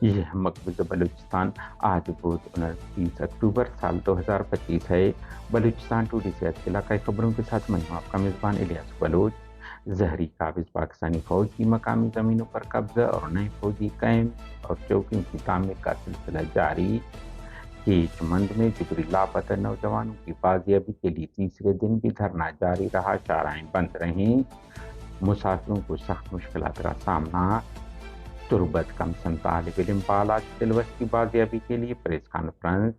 یہ مقبوضہ بلوچستان آج بود 29 اکتوبر سال 2025 ہے۔ بلوچستان ٹوڈے سے آج کے علاقائی خبروں کے ساتھ میں ہوں آپ کا میزبان الیاس بلوچ۔ زہری قابض پاکستانی فوج کی مقامی زمینوں پر قبضہ اور نئے فوجی کیمپ اور چوکیوں کی تعمیر کا سلسلہ جاری۔ کیچ مند میں جبری لاپتہ نوجوانوں کی بازیابی کے لیے تیسرے دن بھی دھرنا جاری رہا، شاہراہیں بند رہیں، مسافروں کو سخت مشکلات کا سامنا۔ تربت کمسن طالب علم بالاچ دلوش کی بازیابی کے لیے پریس کانفرنس۔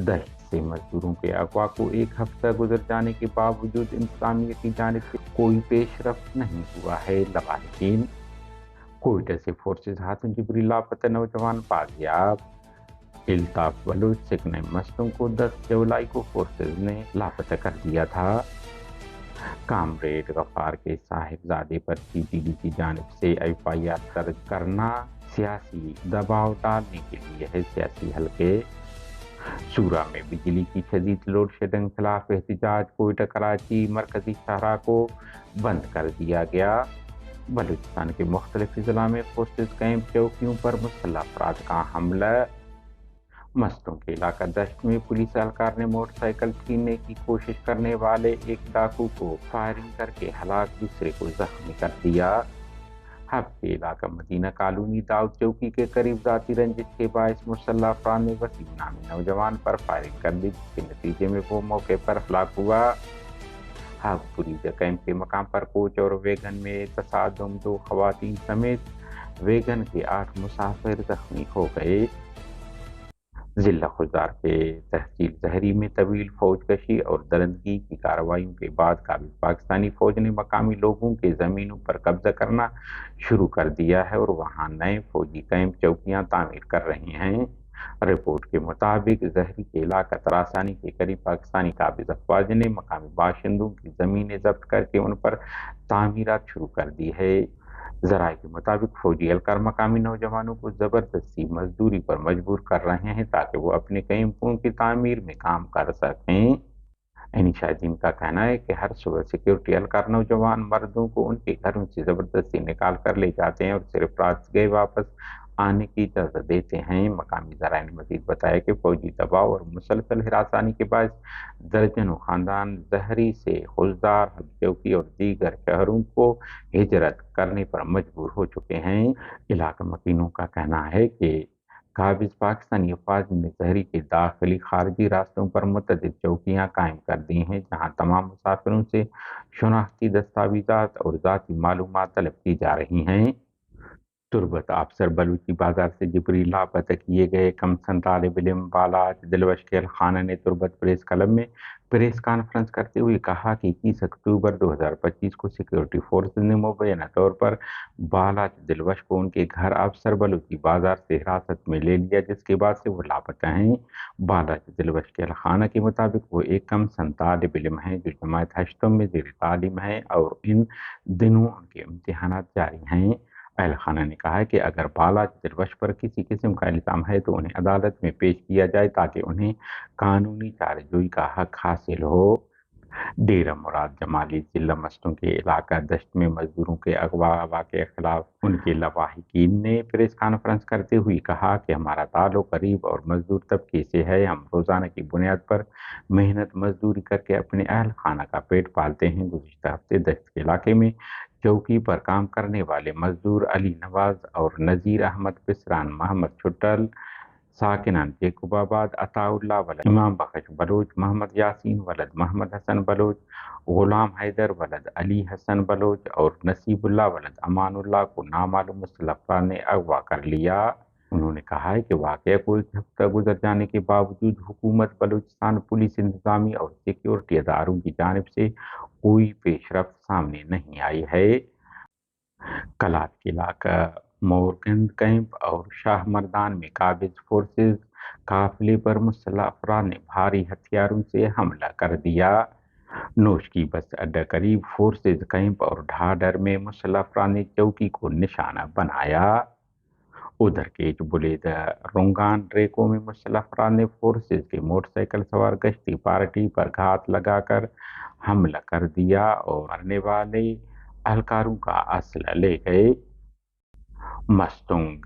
دہشت سے مزدوروں کے اغوا کو ایک ہفتہ گزر جانے کے باوجود انتظامیہ کی جانب سے کوئی پیش رفت نہیں ہوا ہے، لواحقین۔ کوئٹہ سے فورسز ہاتھوں جبری لاپتہ نوجوان بازیاب۔ الطاف بلوچ سکنے مستوں کو 10 جولائی کو فورسز نے لاپتہ کر دیا تھا۔ کامریڈ غفار کے صاحبزادے پر TTD کی جانب سے FIR درج کرنا سیاسی دباؤ ڈالنے کے لیے ہے، سیاسی حلقے۔ سورا میں بجلی کی شدید لوڈ شیڈنگ خلاف احتجاج، کوئٹہ کراچی مرکزی شاہراہ کو بند کر دیا گیا۔ بلوچستان کے مختلف اضلاع میں فورسز کیمپ چوکیوں پر مسلح افراد کا حملہ۔ مستوں کے علاقہ دشت میں پولیس اہلکار نے موٹر سائیکل چھیننے کی کوشش کرنے والے ایک ڈاکو کو فائرنگ کر کے ہلاک، دوسرے کو زخمی کر دیا۔ ہب کے علاقہ مدینہ کالونی داؤد چوکی کے قریب ذاتی رنجش کے باعث مسلح افراد نے وسیم نامی نوجوان پر فائرنگ کر دی، جس کے نتیجے میں وہ موقع پر ہلاک ہوا۔ ہب بریجہ کیمپ کے مقام پر کوچ اور ویگن میں تصادم، 2 خواتین سمیت ویگن کے 8 مسافر زخمی ہو گئے۔ ضلع خضار کے تحصیل زہری میں طویل فوج کشی اور درندگی کی کارروائیوں کے بعد قابض پاکستانی فوج نے مقامی لوگوں کے زمینوں پر قبضہ کرنا شروع کر دیا ہے اور وہاں نئے فوجی کیمپ چوکیاں تعمیر کر رہے ہیں۔ رپورٹ کے مطابق زہری کے علاقہ تراسانی کے قریب پاکستانی قابض افواج نے مقامی باشندوں کی زمینیں ضبط کر کے ان پر تعمیرات شروع کر دی ہے۔ ذرائع کے مطابق فوجی اہلکار مقامی نوجوانوں کو زبردستی مزدوری پر مجبور کر رہے ہیں تاکہ وہ اپنے کیمپوں کی تعمیر میں کام کر سکیں۔ شاہدین کا کہنا ہے کہ ہر صبح سیکیورٹی اہلکار نوجوان مردوں کو ان کے گھروں سے زبردستی نکال کر لے جاتے ہیں اور صرف رات گئے واپس آنے کی اجازت دیتے ہیں۔ مقامی ذرائع نے مزید بتایا کہ فوجی دباؤ اور مسلسل ہراسانی کے باعث درجنوں خاندان زہری سے خضدار، ہب چوکی اور دیگر شہروں کو ہجرت کرنے پر مجبور ہو چکے ہیں۔ علاقہ مکینوں کا کہنا ہے کہ قابض پاکستانی افواج نے زہری کے داخلی خارجی راستوں پر متعدد چوکیاں قائم کر دی ہیں، جہاں تمام مسافروں سے شناختی دستاویزات اور ذاتی معلومات طلب کی جا رہی ہیں۔ تربت افسر بلوچی بازار سے جبری لاپتہ کیے گئے کمسن طالب علم بالاچ دلوش کے خانہ نے تربت پریس کلب میں پریس کانفرنس کرتے ہوئے کہا کہ 21 اکتوبر 2025 کو سیکیورٹی فورسز نے مبینہ طور پر بالاچ دلوش کو ان کے گھر افسر بلوچی بازار سے حراست میں لے لیا، جس کے بعد سے وہ لاپتہ ہیں۔ بالاچ دلوش کے خانہ کے مطابق وہ ایک کمسن طالب علم ہیں جو جماعت ہشتم میں زیر تعلیم ہے اور ان دنوں ان کے امتحانات جاری ہیں۔ اہل خانہ نے کہا کہ اگر بالاچ دلوش پر کسی قسم کا الزام ہے تو انہیں عدالت میں پیش کیا جائے تاکہ انہیں قانونی چارہ جوئی کا حق حاصل ہو۔ ڈیرہ مراد جمالی ضلع مستوں کے علاقہ دشت میں مزدوروں کے اغوا کے خلاف ان کے لواحقین نے پریس کانفرنس کرتے ہوئے کہا کہ ہمارا تعلق غریب اور مزدور طبقے سے ہے، ہم روزانہ کی بنیاد پر محنت مزدوری کر کے اپنے اہل خانہ کا پیٹ پالتے ہیں۔ گزشتہ ہفتے دشت کے علاقے میں چوکی پر کام کرنے والے مزدور علی نواز اور نذیر احمد پسران، محمد چھٹل ساکنان جیکوب آباد، عطا اللہ ولد امام بخش بلوچ، محمد یاسین ولد محمد حسن بلوچ، غلام حیدر ولد علی حسن بلوچ اور نصیب اللہ ولد امان اللہ کو نامعلوم مسلح افراد نے اغوا کر لیا۔ انہوں نے کہا ہے کہ واقعہ کو ایک ہفتہ گزر جانے کے باوجود حکومت بلوچستان پولیس انتظامیہ اور سیکیورٹی اداروں کی جانب سے کوئی پیش رفت سامنے نہیں آئی ہے۔ کلات کے علاقہ مورگند کیمپ اور شاہ مردان میں قابض فورسز قافلے پر مسلح افراد نے بھاری ہتھیاروں سے حملہ کر دیا۔ نوش کی بس اڈہ قریب فورسز کیمپ اور ڈھاڈر میں مسلح افراد نے چوکی کو نشانہ بنایا۔ ادھر کیچ بلید رنگان ریکو میں مسلح افراد نے فورسز کے موٹر سائیکل سوار گشتی پارٹی پر گھات لگا کر حملہ کر دیا اور مرنے والے اہلکاروں کا اسلحہ لے گئے۔ مستونگ